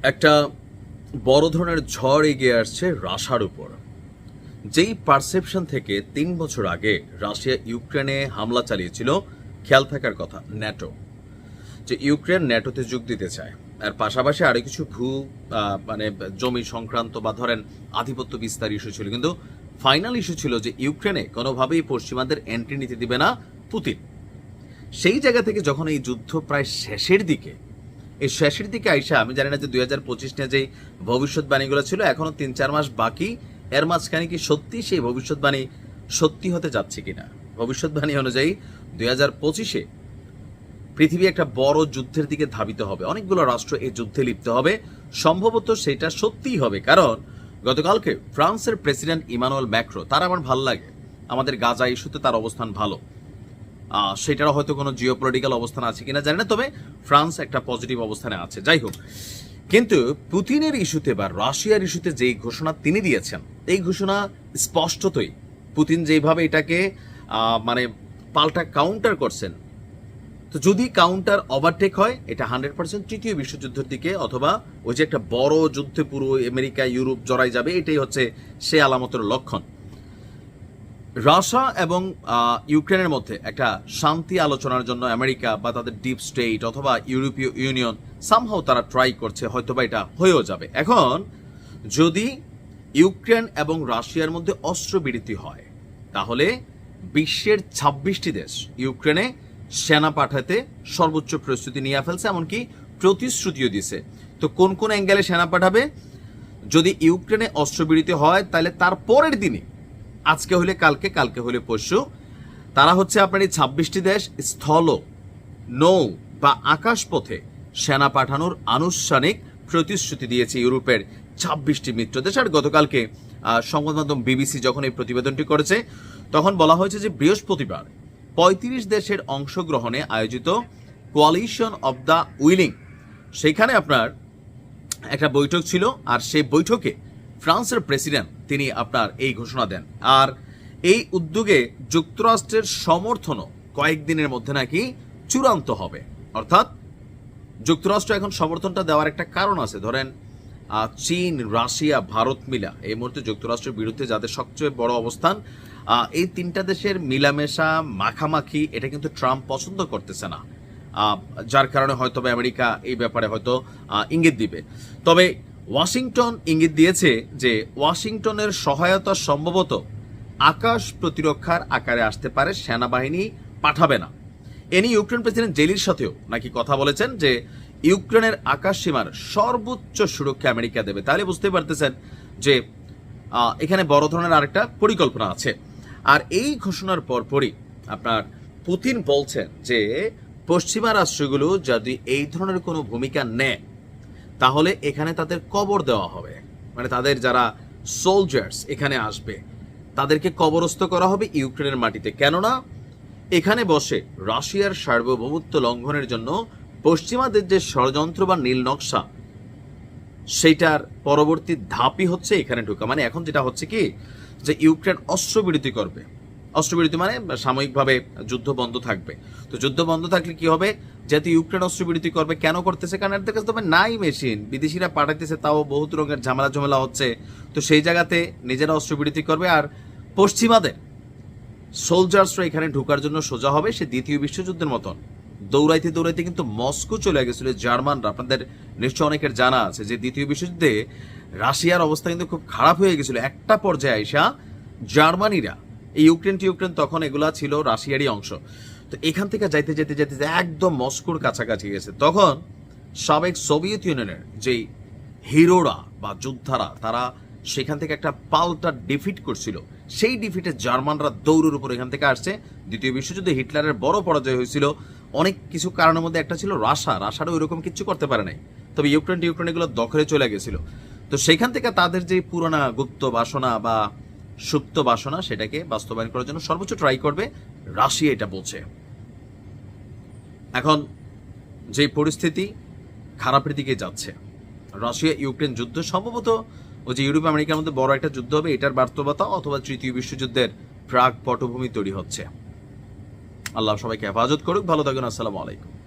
একটা বড় ধরনের ঝড় এগিয়ে আসছে রাশিয়ার উপর। যেই পারসেপশন থেকে 3 বছর আগে রাশিয়া ইউক্রেনে হামলা চালিয়েছিল, খেয়াল থাকার কথা ন্যাটো, যে ইউক্রেন ন্যাটোতে যোগ দিতে চায়। আর পাশাপাশি আরো কিছু মানে জমি সংক্রান্ত বা ধরেন আধিপত্য বিস্তার ইস্যু ছিল, কিন্তু ফাইনাল ইস্যু ছিল যে ইউক্রেনে কোনোভাবেই পশ্চিমাদের এন্ট্রি নিতে দিবে না পুতিন। সেই জায়গা থেকে যখন এই যুদ্ধ প্রায় শেষের দিকে, এই শেষের দিকে আইসা, আমি জানি না যে 2025 নিয়ে যেই ভবিষ্যৎবাণীগুলো ছিল এখনো 3-4 মাস বাকি, এর মাঝখানে কি সত্যি সেই ভবিষ্যৎবাণী সত্যি হতে যাচ্ছে কিনা? ভবিষ্যৎবাণী অনুযায়ী 2025-এ পৃথিবী একটা বড় যুদ্ধের দিকে ধাবিত হবে, অনেকগুলো রাষ্ট্র এই যুদ্ধে লিপ্ত হবে। সম্ভবত সেটা সত্যিই হবে, কারণ গতকালকে ফ্রান্সের প্রেসিডেন্ট ইমানুয়েল ম্যাক্রো, তার আমার ভাল লাগে, আমাদের গাজা ইস্যুতে তার অবস্থান ভালো। সেটারও হয়তো কোনো জিওপলিটিক্যাল অবস্থান আছে কিনা জানি না, তবে ফ্রান্স একটা পজিটিভ অবস্থানে আছে। যাই হোক, কিন্তু পুতিনের ইস্যুতে বা রাশিয়ার ইস্যুতে যেই ঘোষণা তিনি দিয়েছেন, এই ঘোষণা স্পষ্টতই পুতিন যেভাবে এটাকে মানে পাল্টা কাউন্টার করছেন, তো যদি কাউন্টার ওভারটেক হয় এটা 100% তৃতীয় বিশ্বযুদ্ধের দিকে, অথবা ওই যে একটা বড় যুদ্ধে পুরো আমেরিকা ইউরোপ জড়াই যাবে, এটাই হচ্ছে সে আলামতের লক্ষণ। রাশিয়া এবং ইউক্রেনের মধ্যে একটা শান্তি আলোচনার জন্য আমেরিকা বা তাদের ডিপ স্টেট অথবা ইউরোপীয় ইউনিয়ন সামহাও তারা ট্রাই করছে, হয়তোবা এটা হয়েও যাবে। এখন যদি ইউক্রেন এবং রাশিয়ার মধ্যে অস্ত্রবিরতি হয়, তাহলে বিশ্বের 26টি দেশ ইউক্রেনে সেনা পাঠাতে সর্বোচ্চ প্রস্তুতি নিয়ে ফেলছে, এমনকি প্রতিশ্রুতিও দিছে। তো কোন কোন অ্যাঙ্গেলে সেনা পাঠাবে? যদি ইউক্রেনে অস্ত্রবিরতি হয়, তাহলে তার পরের দিনে, আজকে হলে কালকে, কালকে হলে পরশু, তারা হচ্ছে আপনার এই 26টি দেশ স্থল, নৌ বা আকাশ পথে সেনা পাঠানোর আনুষ্ঠানিক প্রতিশ্রুতি দিয়েছে ইউরোপের 26টি মিত্র দেশ। আর গতকালকে সংবাদ মাধ্যম বিবিসি যখন এই প্রতিবেদনটি করেছে, তখন বলা হয়েছে যে বৃহস্পতিবার 35 দেশের অংশগ্রহণে আয়োজিত কোয়ালিশন অব দ্য উইলিং, সেখানে আপনার একটা বৈঠক ছিল। আর সেই বৈঠকে ফ্রান্সের প্রেসিডেন্ট তিনি আপনার এই ঘোষণা দেন। আর এই উদ্যোগে যুক্তরাষ্ট্রের সমর্থনও কয়েকদিনের মধ্যে নাকি চূড়ান্ত হবে। অর্থাৎ যুক্তরাষ্ট্র এখন সমর্থনটা দেওয়ার একটা কারণ আছে। ধরেন চীন, রাশিয়া, ভারত মিলা এই মুহূর্তে যুক্তরাষ্ট্রের বিরুদ্ধে যাদের সবচেয়ে বড় অবস্থান, এই 3টা দেশের মিলামেশা মাখামাখি, এটা কিন্তু ট্রাম্প পছন্দ করতেছে না, যার কারণে হয়তো আমেরিকা এই ব্যাপারে হয়তো ইঙ্গিত দিবে। তবে ওয়াশিংটন ইঙ্গিত দিয়েছে যে ওয়াশিংটনের সহায়তা সম্ভবত আকাশ প্রতিরক্ষার আকারে আসতে পারে, সেনাবাহিনী পাঠাবে না। এ নিয়ে ইউক্রেন প্রেসিডেন্ট জেলির সাথেও নাকি কথা বলেছেন যে ইউক্রেনের আকাশ সীমার সর্বোচ্চ সুরক্ষা আমেরিকা দেবে। তাহলে বুঝতে পারতেছেন যে এখানে বড় ধরনের আরেকটা পরিকল্পনা আছে। আর এই ঘোষণার পরপরই আপনার পুতিন বলছেন যে পশ্চিমা রাষ্ট্রগুলো যদি এই ধরনের কোনো ভূমিকা নেয়, তাহলে এখানে তাদের কবর দেওয়া হবে, মানে তাদের যারা সোলজার্স এখানে আসবে তাদেরকে কবরস্থ করা হবে ইউক্রেনের মাটিতে। কেননা এখানে বসে রাশিয়ার সার্বভৌমত্ব লঙ্ঘনের জন্য পশ্চিমাদের যে ষড়যন্ত্র বা নীল নকশা, সেইটার পরবর্তী ধাপই হচ্ছে এখানে ঢোকা। মানে এখন যেটা হচ্ছে কি, যে ইউক্রেন অস্ত্রবিরতি করবে। অস্ত্রবিরতি মানে সাময়িকভাবে যুদ্ধ বন্ধ থাকবে। তো যুদ্ধ বন্ধ থাকলে কি হবে, যেহেতু ইউক্রেন অস্ত্রবিরতি করবে, কেন করতেছে? কারণ এর কাছে তবে নাই মেশিন, বিদেশিরা পাঠাইতেছে, তাও বহুত রঙের ঝামেলা হচ্ছে। তো সেই জায়গাতে নিজেরা অস্ত্রবিরতি করবে, আর পশ্চিমাদের সোলজার্সরা এখানে ঢোকার জন্য সোজা হবে সে দ্বিতীয় বিশ্বযুদ্ধের মতন। দৌড়াইতে দৌড়াইতে কিন্তু মস্কো চলে গেছিল জার্মানরা। আপনাদের নিশ্চয় অনেকের জানা আছে যে দ্বিতীয় বিশ্বযুদ্ধে রাশিয়ার অবস্থা কিন্তু খুব খারাপ হয়ে গেছিল। একটা পর্যায়ে আইসা জার্মানিরা, এই ইউক্রেন তখন এগুলা ছিল রাশিয়ারই অংশ। তো এখান থেকে যাইতে যেতে যেতে একদম মস্কোর কাছাকাছি গেছে। তখন সাবেক সোভিয়েত ইউনিয়নের যেই হিরোরা বা যোদ্ধারা, তারা সেখান থেকে একটা পাল্টা ডিফিট করছিল। সেই ডিফিটে জার্মানরা দৌড়ের উপর এখান থেকে আসছে। দ্বিতীয় বিশ্বযুদ্ধে হিটলারের বড় পরাজয় হয়েছিল। অনেক কিছু কারণের মধ্যে একটা ছিল রাশারও ওইরকম কিছু করতে পারে নাই, তবে ইউক্রেন এগুলো দখলে চলে গেছিল। তো সেখান থেকে তাদের যে পুরোনা গুপ্ত বাসনা বা সুপ্ত বাসনা, সেটাকে বাস্তবায়ন করার জন্য সর্বোচ্চ ট্রাই করবে রাশিয়া, এটা বলছে। এখন যে পরিস্থিতি খারাপের দিকে যাচ্ছে, রাশিয়া ইউক্রেন যুদ্ধ সম্ভবত ওই যে ইউরোপ আমেরিকার মধ্যে বড় একটা যুদ্ধ হবে, এটার বাস্তবতা, অথবা তৃতীয় বিশ্বযুদ্ধের প্রাক পটভূমি তৈরি হচ্ছে। আল্লাহ সবাইকে হেফাজত করুক। ভালো থাকুন। আসসালামু আলাইকুম।